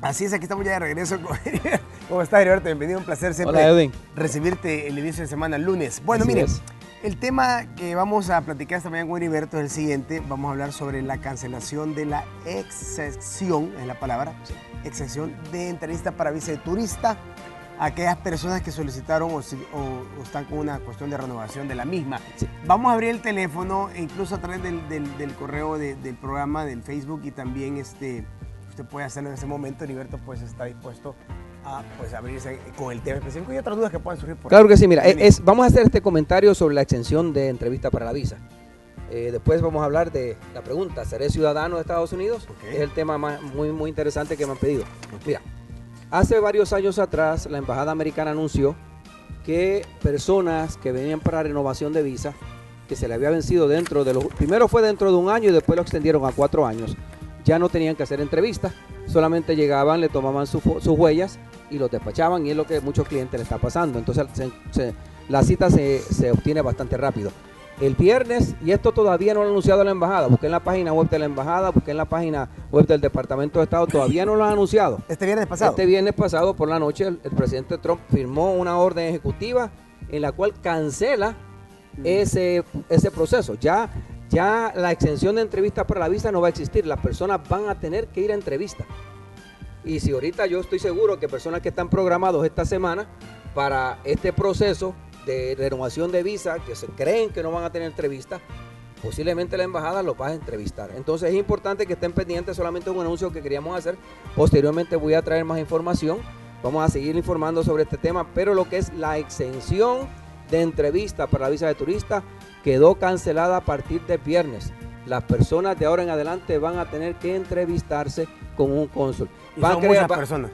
Así es, aquí estamos ya de regreso. ¿Cómo estás, Heriberto? Bienvenido, un placer siempre. Hola, Edwin. Recibirte el inicio de semana, el lunes. Bueno, Así miren, es. el tema que vamos a platicar esta mañana con Heriberto es el siguiente. Vamos a hablar sobre la cancelación de la excepción, es la palabra, excepción de entrevista para visa de turista a aquellas personas que solicitaron o están con una cuestión de renovación de la misma. Sí. Vamos a abrir el teléfono, incluso a través del correo del programa, del Facebook, y también usted puede hacerlo en ese momento. Heriberto pues está dispuesto a abrirse con el tema específico y otras dudas que puedan surgir por Claro ahí. que sí, mira, vamos a hacer este comentario sobre la exención de entrevista para la visa. Después vamos a hablar de la pregunta, ¿seré ciudadano de Estados Unidos? Okay. Es el tema muy interesante que me han pedido. Okay. Mira, hace varios años atrás la Embajada Americana anunció que personas que venían para renovación de visa, que se le había vencido primero fue dentro de un año y después lo extendieron a 4 años, ya no tenían que hacer entrevistas, solamente llegaban, le tomaban sus huellas y los despachaban, y es lo que a muchos clientes le está pasando. Entonces la cita se obtiene bastante rápido. El viernes, y esto todavía no lo ha anunciado la embajada, busqué en la página web de la embajada, busqué en la página web del Departamento de Estado, todavía no lo han anunciado. Este viernes pasado. Este viernes pasado por la noche el presidente Trump firmó una orden ejecutiva en la cual cancela ese proceso. Ya la exención de entrevista para la visa no va a existir, las personas van a tener que ir a entrevista. Y si ahorita yo estoy seguro que personas que están programados esta semana para este proceso de renovación de visa, que se creen que no van a tener entrevista, posiblemente la embajada los va a entrevistar. Entonces es importante que estén pendientes, solamente un anuncio que queríamos hacer. Posteriormente voy a traer más información, vamos a seguir informando sobre este tema, pero lo que es la exención de entrevista para la visa de turista quedó cancelada a partir de viernes. Las personas de ahora en adelante van a tener que entrevistarse con un cónsul. Son muchas personas.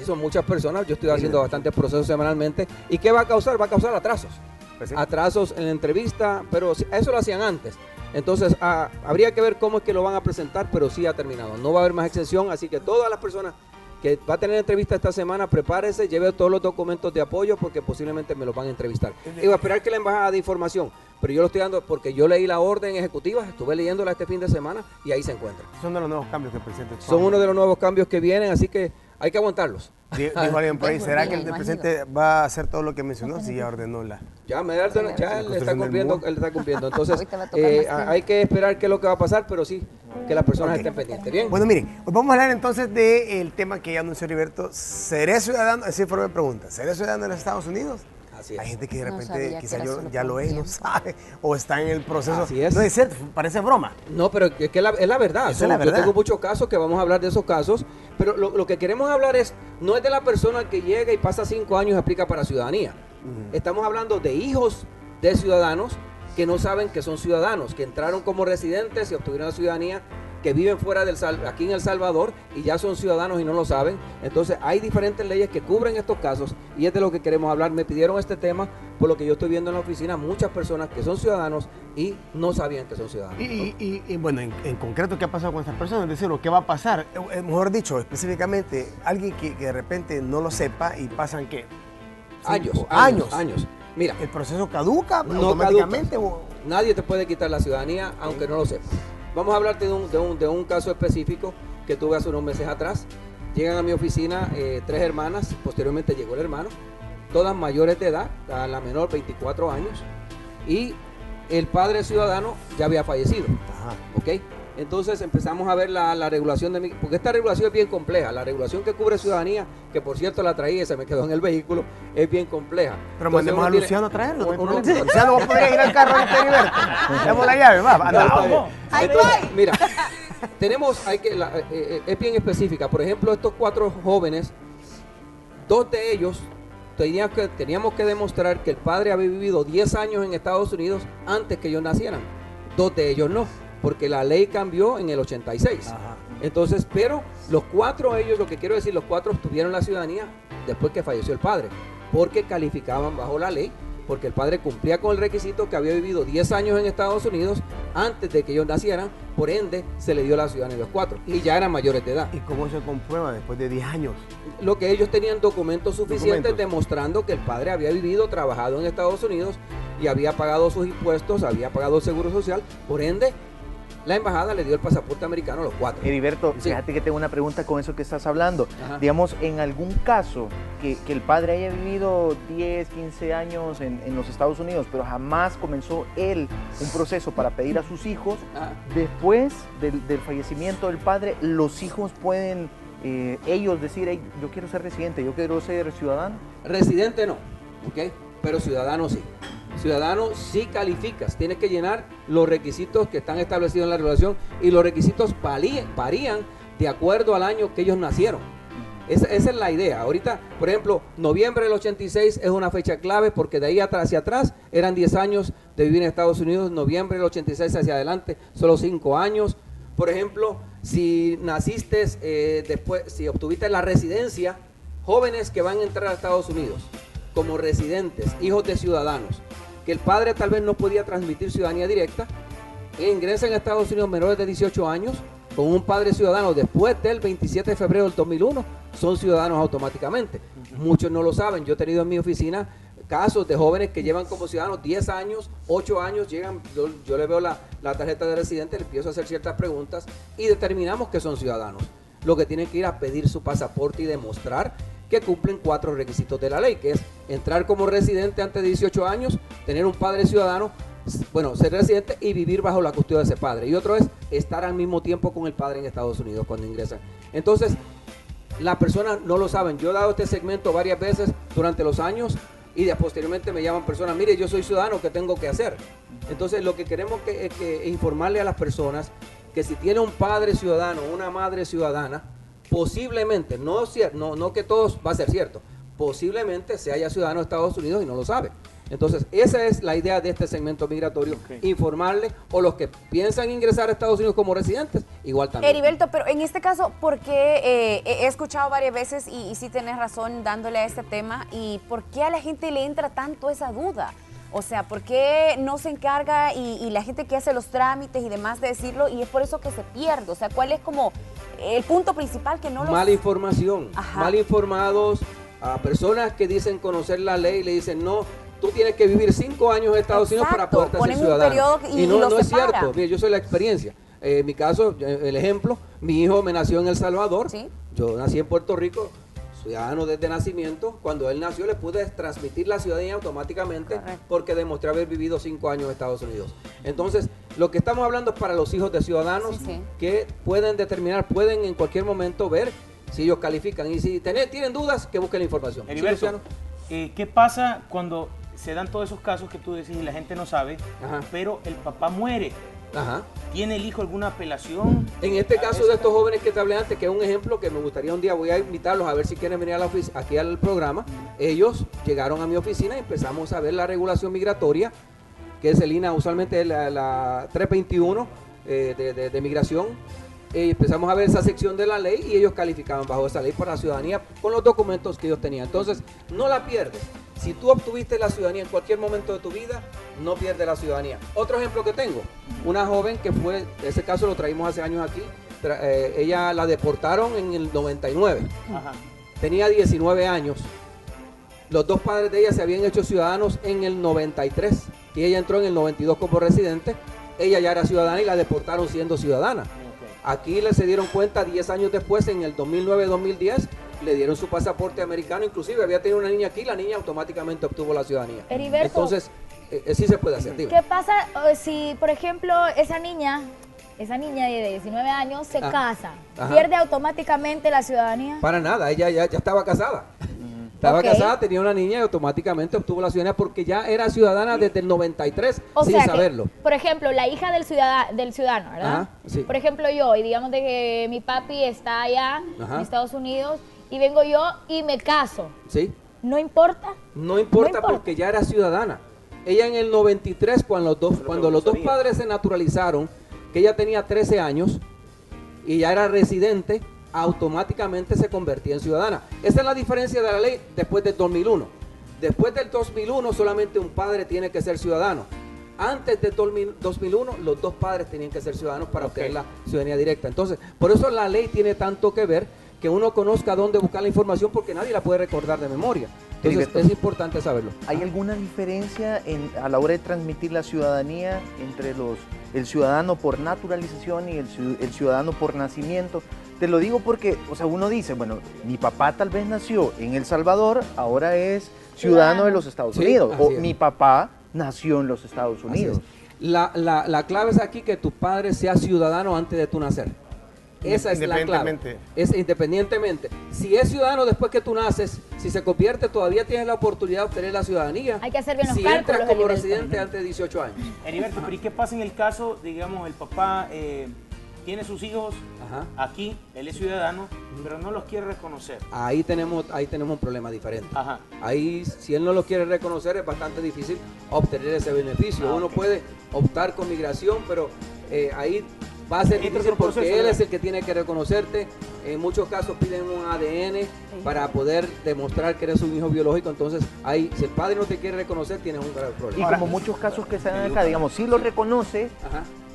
Son muchas personas. Yo estoy haciendo bastantes procesos semanalmente. ¿Y qué va a causar? Va a causar atrasos. Pues sí. Atrasos en la entrevista, pero eso lo hacían antes. Entonces, habría que ver cómo es que lo van a presentar, pero sí ha terminado. No va a haber más exención, así que todas las personas que va a tener entrevista esta semana, prepárese, lleve todos los documentos de apoyo porque posiblemente me los van a entrevistar. Y va a esperar que la embajada dé información, pero yo lo estoy dando porque yo leí la orden ejecutiva, estuve leyéndola este fin de semana y ahí se encuentra. Son de los nuevos cambios que presenta. Son uno de los nuevos cambios que vienen, así que hay que aguantarlos. Dijo alguien por ahí, ¿será que el presidente va a hacer todo lo que mencionó? Sí, ya ordenó la... Ya él está cumpliendo. Entonces, Ahorita hay que esperar qué es lo que va a pasar, pero sí, que las personas estén pendientes. ¿Bien? Bueno, miren, pues vamos a hablar entonces del tema que ya anunció Heriberto. ¿Seré ciudadano? Esa fue mi pregunta. ¿Seré ciudadano de los Estados Unidos? Así es. Hay gente que de No repente sabía quizá que era solo ya por lo un es, no tiempo. sabe, o está en el proceso. Así es. No es cierto, parece broma. No, pero es que es la verdad. Esa es la verdad. Yo tengo muchos casos que vamos a hablar de esos casos, pero lo que queremos hablar no es de la persona que llega y pasa 5 años y aplica para ciudadanía. Estamos hablando de hijos de ciudadanos que no saben que son ciudadanos, que entraron como residentes y obtuvieron la ciudadanía, que viven fuera aquí en El Salvador y ya son ciudadanos y no lo saben. Entonces hay diferentes leyes que cubren estos casos y es de lo que queremos hablar. Me pidieron este tema por lo que yo estoy viendo en la oficina, muchas personas que son ciudadanos y no sabían que son ciudadanos. Y bueno, en concreto, ¿qué ha pasado con estas personas? Es decir, ¿qué va a pasar? Mejor dicho, específicamente, alguien que de repente no lo sepa y pasan, ¿qué? Años. Mira, ¿El proceso caduca no automáticamente? caduca. Nadie te puede quitar la ciudadanía aunque no lo sepas. Vamos a hablarte de un caso específico que tuve hace unos meses atrás. Llegan a mi oficina 3 hermanas, posteriormente llegó el hermano, todas mayores de edad, la menor 24 años, y el padre ciudadano ya había fallecido. Ajá. ¿Ok? Entonces empezamos a ver la regulación porque esta regulación es bien compleja. La regulación que cubre ciudadanía, que por cierto la traí y se me quedó en el vehículo, es bien compleja. Pero Entonces, mandemos a uno Luciano a traerlo. tiene- uno- Luciano, vos podrías ir al carro ahorita, Heriberto. Damos la llave, va. No, está bien. Ahí Entonces, voy. mira, es bien específica. Por ejemplo, estos 4 jóvenes, 2 de ellos teníamos que demostrar que el padre había vivido 10 años en Estados Unidos antes que ellos nacieran. 2 de ellos no, porque la ley cambió en el 86. Ajá. Entonces, pero los 4 ellos, lo que quiero decir, los 4 obtuvieron la ciudadanía después que falleció el padre, porque calificaban bajo la ley, porque el padre cumplía con el requisito que había vivido 10 años en Estados Unidos antes de que ellos nacieran, por ende se le dio la ciudadanía a los 4 y ya eran mayores de edad. ¿Y cómo se comprueba después de 10 años? Lo que ellos tenían documentos suficientes demostrando que el padre había vivido, trabajado en Estados Unidos y había pagado sus impuestos, había pagado el seguro social, por ende la embajada le dio el pasaporte americano a los 4. Heriberto, Sí. fíjate que tengo una pregunta con eso que estás hablando. Ajá. Digamos, en algún caso que el padre haya vivido 10, 15 años en los Estados Unidos, pero jamás comenzó él un proceso para pedir a sus hijos, Ajá. después del fallecimiento del padre, los hijos pueden ellos decir, "Hey, yo quiero ser residente, yo quiero ser ciudadano". Residente no, ¿ok? Pero ciudadano sí. Ciudadano sí calificas, tienes que llenar los requisitos que están establecidos en la regulación y los requisitos varían de acuerdo al año que ellos nacieron. Esa es la idea. Ahorita, por ejemplo, noviembre del 86 es una fecha clave porque de ahí hacia atrás eran 10 años de vivir en Estados Unidos, noviembre del 86 hacia adelante, solo 5 años. Por ejemplo, si naciste después, si obtuviste la residencia, jóvenes que van a entrar a Estados Unidos como residentes, hijos de ciudadanos, que el padre tal vez no podía transmitir ciudadanía directa, ingresan a Estados Unidos menores de 18 años con un padre ciudadano después del 27 de febrero del 2001, son ciudadanos automáticamente. Muchos no lo saben. Yo he tenido en mi oficina casos de jóvenes que llevan como ciudadanos 10 años, 8 años, llegan, yo le veo la tarjeta de residente, le empiezo a hacer ciertas preguntas y determinamos que son ciudadanos. Lo que tienen que ir a pedir su pasaporte y demostrar que cumplen 4 requisitos de la ley, que es entrar como residente antes de 18 años, tener un padre ciudadano, bueno, ser residente y vivir bajo la custodia de ese padre. Y otro es estar al mismo tiempo con el padre en Estados Unidos cuando ingresan. Entonces, las personas no lo saben. Yo he dado este segmento varias veces durante los años y posteriormente me llaman personas, mire, yo soy ciudadano, ¿qué tengo que hacer? Entonces, lo que queremos es que informarle a las personas que si tiene un padre ciudadano, una madre ciudadana, posiblemente, no que todos va a ser cierto, posiblemente se haya ciudadano de Estados Unidos y no lo sabe. Entonces, esa es la idea de este segmento migratorio, informarle, o los que piensan ingresar a Estados Unidos como residentes, igual también. Heriberto, pero en este caso, porque he escuchado varias veces y sí tenés razón dándole a este tema, y por qué a la gente le entra tanto esa duda? O sea, ¿por qué no se encarga y la gente que hace los trámites y demás de decirlo, y es por eso que se pierde? O sea, ¿cuál es como el punto principal que no lo... Mala información, mal informados, a personas que dicen conocer la ley y le dicen, no, tú tienes que vivir 5 años en Estados Unidos para poder ser ciudadano. Y no es cierto. Mire, yo soy la experiencia. En mi caso, el ejemplo, mi hijo me nació en El Salvador, ¿sí? Yo nací en Puerto Rico, ciudadano desde nacimiento. Cuando él nació le pude transmitir la ciudadanía automáticamente. Correcto. Porque demostré haber vivido 5 años en Estados Unidos. Entonces, lo que estamos hablando es para los hijos de ciudadanos que pueden determinar, pueden en cualquier momento ver si ellos califican. Y si tienen dudas, que busquen la información. Heriberto, ¿qué pasa cuando se dan todos esos casos que tú decís y la gente no sabe, pero el papá muere? ¿Tiene el hijo alguna apelación? En este caso de estos jóvenes que te hablé antes, que es un ejemplo que me gustaría un día, voy a invitarlos a ver si quieren venir a aquí al programa. Ellos llegaron a mi oficina y empezamos a ver la regulación migratoria, que es el INA, usualmente la 321 de migración. Empezamos a ver esa sección de la ley y ellos calificaban bajo esa ley para la ciudadanía con los documentos que ellos tenían. Entonces, no la pierdes. Si tú obtuviste la ciudadanía en cualquier momento de tu vida, no pierdes la ciudadanía. Otro ejemplo que tengo, una joven que fue, ese caso lo traímos hace años aquí, ella la deportaron en el 99, tenía 19 años. Los 2 padres de ella se habían hecho ciudadanos en el 93 y ella entró en el 92 como residente. Ella ya era ciudadana y la deportaron siendo ciudadana. Aquí se dieron cuenta 10 años después, en el 2009-2010, le dieron su pasaporte americano, inclusive había tenido una niña aquí, la niña automáticamente obtuvo la ciudadanía. Heriberto, entonces, sí se puede hacer. Dime. ¿Qué pasa si, por ejemplo, esa niña de 19 años se casa? ¿Pierde automáticamente la ciudadanía? Para nada, ella ya estaba casada. Estaba casada, tenía una niña y automáticamente obtuvo la ciudadanía porque ya era ciudadana desde el 93 sin saberlo. Por ejemplo, la hija del ciudadano, ¿verdad? Por ejemplo, yo, y digamos de que mi papi está allá en Estados Unidos y vengo yo y me caso. ¿Sí? ¿No importa? No importa porque ya era ciudadana. Ella en el 93, cuando los dos padres se naturalizaron, que ella tenía 13 años y ya era residente, automáticamente se convertía en ciudadana. Esa es la diferencia de la ley después del 2001. Después del 2001 solamente un padre tiene que ser ciudadano. Antes del 2001 los 2 padres tenían que ser ciudadanos para obtener la ciudadanía directa. Entonces, por eso la ley tiene tanto que ver, que uno conozca dónde buscar la información porque nadie la puede recordar de memoria. Entonces, es importante saberlo. ¿Hay alguna diferencia a la hora de transmitir la ciudadanía entre los el ciudadano por naturalización y el ciudadano por nacimiento. Te lo digo porque, o sea, uno dice, bueno, mi papá tal vez nació en El Salvador, ahora es ciudadano de los Estados Unidos, o mi papá nació en los Estados Unidos. La clave es aquí que tu padre sea ciudadano antes de tu nacer. Esa es la clave. Es independientemente. Si es ciudadano después que tú naces, si se convierte, todavía tienes la oportunidad de obtener la ciudadanía. Hay que hacer bien los si cálculos. entras como residente antes de 18 años. Heriberto, pero ¿y qué pasa en el caso, digamos, el papá tiene sus hijos aquí, él es ciudadano, pero no los quiere reconocer? Ahí tenemos un problema diferente. Ahí, si él no los quiere reconocer, es bastante difícil obtener ese beneficio. Uno puede optar con migración, pero ahí va a ser difícil porque él es el que tiene que reconocerte. En muchos casos piden un ADN para poder demostrar que eres un hijo biológico. Entonces, ahí, si el padre no te quiere reconocer, tienes un grave problema. Y como muchos casos que se dan acá, digamos, sí lo reconoce,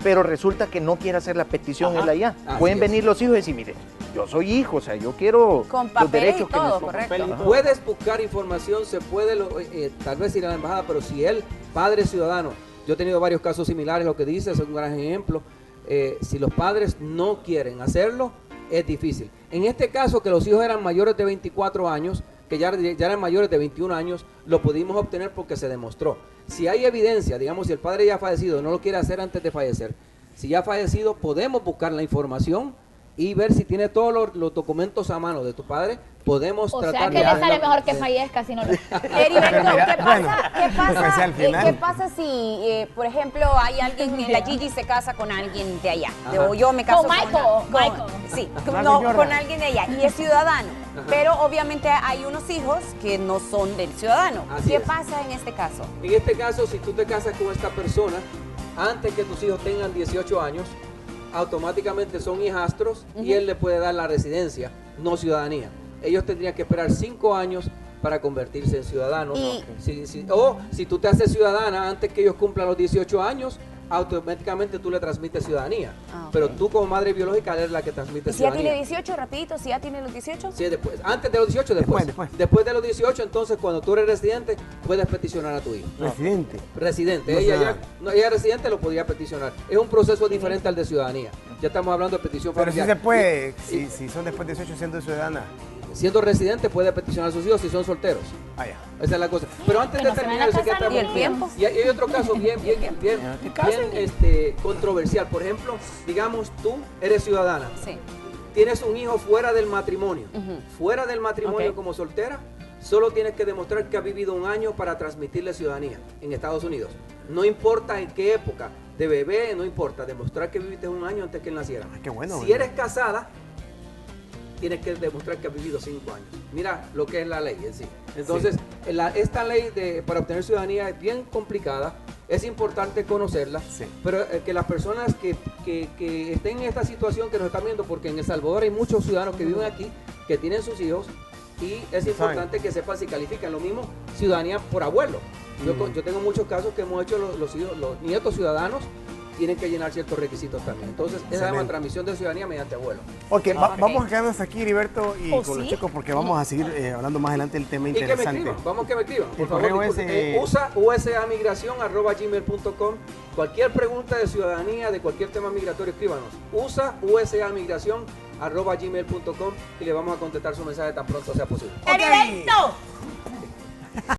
pero resulta que no quiere hacer la petición él allá. Pueden venir los hijos y decir, mire, yo soy hijo, o sea, yo quiero con los derechos y todo, que me correcto. Puedes buscar información, se puede tal vez ir a la embajada, pero si él, padre ciudadano, yo he tenido varios casos similares, lo que dice es un gran ejemplo. Si los padres no quieren hacerlo, es difícil. En este caso, que los hijos eran mayores de 24 años, que ya eran mayores de 21 años, lo pudimos obtener porque se demostró. Si hay evidencia, digamos, si el padre ya ha fallecido, no lo quiere hacer antes de fallecer, si ya ha fallecido, podemos buscar la información y ver si tiene todos los documentos a mano de tu padre. Podemos tratar de... O sea, que le sale mejor que fallezca si no lo... Heriberto, ¿qué pasa si, por ejemplo, hay alguien, la Gigi se casa con alguien de allá? O yo me caso con alguien de allá y es ciudadano. Pero obviamente hay unos hijos que no son del ciudadano. ¿Qué pasa en este caso? En este caso, si tú te casas con esta persona, antes que tus hijos tengan 18 años, automáticamente son hijastros y él le puede dar la residencia, no ciudadanía. Ellos tendrían que esperar 5 años para convertirse en ciudadanos. O si tú te haces ciudadana antes que ellos cumplan los 18 años, automáticamente tú le transmites ciudadanía. Pero tú como madre biológica eres la que transmite ciudadanía. ¿Si ya tiene 18, rapidito? ¿Si ya tiene los 18? Sí, después. Antes de los 18, después. Después de los 18, entonces cuando tú eres residente, puedes peticionar a tu hijo. ¿Residente? Residente. Ella residente lo podría peticionar. Es un proceso diferente al de ciudadanía. Ya estamos hablando de petición familiar. Pero sí se puede, si son después de 18 siendo ciudadana. Siendo residente puede peticionar a sus hijos si son solteros. Esa es la cosa. Pero antes de terminar, y hay otro caso bien controversial. Por ejemplo, digamos tú eres ciudadana. Tienes un hijo fuera del matrimonio. Fuera del matrimonio como soltera, solo tienes que demostrar que has vivido 1 año para transmitirle ciudadanía en Estados Unidos. No importa en qué época, de bebé, no importa. Demostrar que viviste 1 año antes que él naciera. Qué bueno. Si eres casada, tienes que demostrar que has vivido 5 años. Mira lo que es la ley en sí. Entonces, esta ley para obtener ciudadanía es bien complicada, es importante conocerla, pero que las personas que estén en esta situación, que nos están viendo, porque en El Salvador hay muchos ciudadanos que viven aquí, que tienen sus hijos, y es importante que sepan si califican. Lo mismo, ciudadanía por abuelo. Yo tengo muchos casos que hemos hecho los nietos ciudadanos, tienen que llenar ciertos requisitos también. Entonces, esa es la transmisión de ciudadanía mediante abuelo. Ok, vamos a quedarnos aquí, Heriberto, y con los chicos, porque vamos a seguir hablando más adelante del tema interesante. Y que me escriban, vamos que me escriban. Por favor, usa usamigración@gmail.com. Cualquier pregunta de ciudadanía, de cualquier tema migratorio, escríbanos. Usa usamigración@gmail.com y le vamos a contestar su mensaje tan pronto sea posible. ¡Heriberto!